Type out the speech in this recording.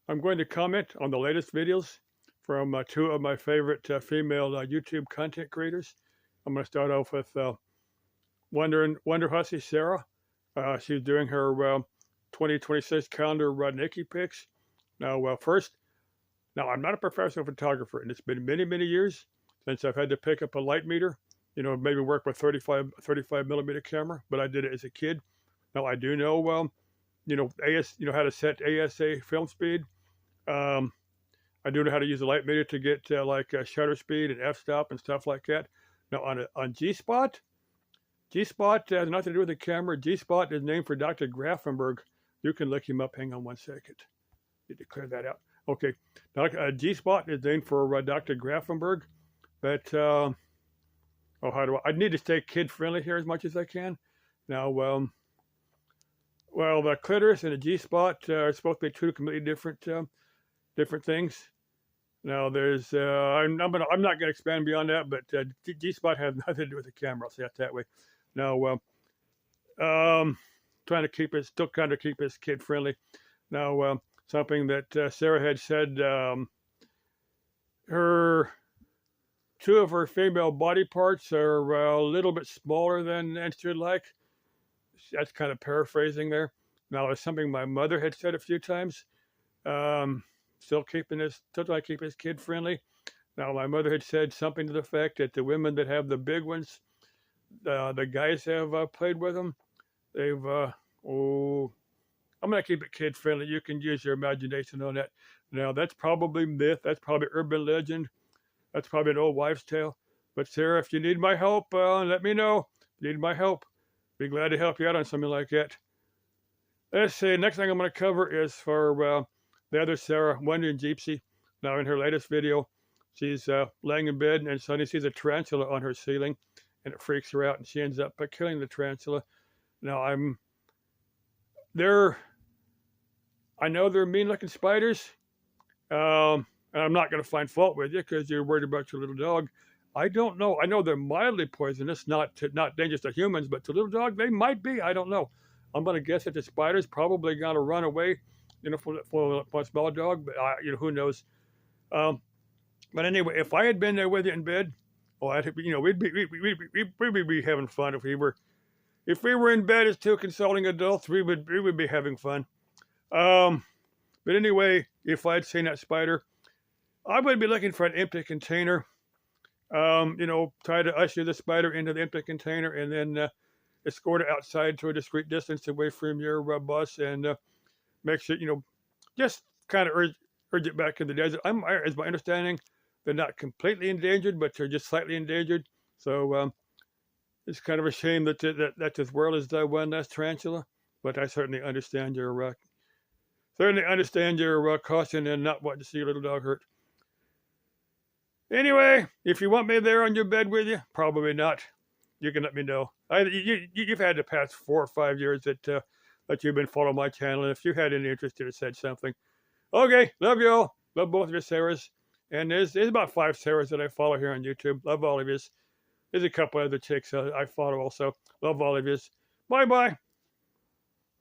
I'm going to comment on the latest videos from two of my favorite female YouTube content creators. I'm going to start off with Wonder Hussy Sarah. She's doing her 2026 calendar Nikki picks. Now I'm not a professional photographer, and it's been many, many years since I've had to pick up a light meter, maybe work with 35 millimeter camera, but I did it as a kid. Now I do know, how to set ASA film speed. I do know how to use a light meter to get shutter speed and f-stop and stuff like that. Now on G-Spot, G-Spot has nothing to do with the camera. G-Spot is named for Dr. Grafenberg. You can look him up. Hang on one second. Need to clear that out. Okay, G-Spot is named for Dr. Grafenberg. But I need to stay kid friendly here as much as I can. Now, the clitoris and the G-Spot are supposed to be two completely different things. Now, there's I'm not going to expand beyond that, but G-Spot has nothing to do with the camera. I'll say it that way. Now, trying to keep it kid friendly. Now, something that Sarah had said, two of her female body parts are a little bit smaller than she'd like. That's kind of paraphrasing there. Now, it's something my mother had said a few times. Still trying to keep this kid friendly. Now, my mother had said something to the effect that the women that have the big ones, the guys have played with them. They've, I'm going to keep it kid friendly. You can use your imagination on that. Now, that's probably myth. That's probably urban legend. That's probably an old wives' tale. But Sarah, if you need my help, let me know. If you need my help, be glad to help you out on something like that. Let's see. Next thing I'm going to cover is for the other Sarah, Wondering Gypsy. Now, in her latest video, she's laying in bed and suddenly sees a tarantula on her ceiling, and it freaks her out, and she ends up killing the tarantula. Now, I know they're mean-looking spiders. And I'm not going to find fault with you because you're worried about your little dog. I don't know. I know they're mildly poisonous, not dangerous to humans, but to little dog, they might be. I don't know. I'm going to guess that the spider's probably going to run away, for a small dog, but who knows. But anyway, if I had been there with you in bed, we'd be having fun if we were in bed as two consulting adults. We would be having fun. But anyway, if I'd seen that spider, I would be looking for an empty container. Try to usher the spider into the empty container and then escort it outside to a discreet distance away from your bus and make sure, just kind of urge it back in the desert. As my understanding, they're not completely endangered, but they're just slightly endangered. So it's kind of a shame that this world is one less tarantula. But I certainly understand your caution and not wanting to see your little dog hurt. Anyway, if you want me there on your bed with you, probably not. You can let me know. You've had the past 4 or 5 years that you've been following my channel, and if you had any interest, you'd have said something. Okay, love you all. Love both of your Sarahs. And there's about 5 Sarahs that I follow here on YouTube. Love all of you. There's a couple other chicks I follow also. Love all of you. Bye-bye.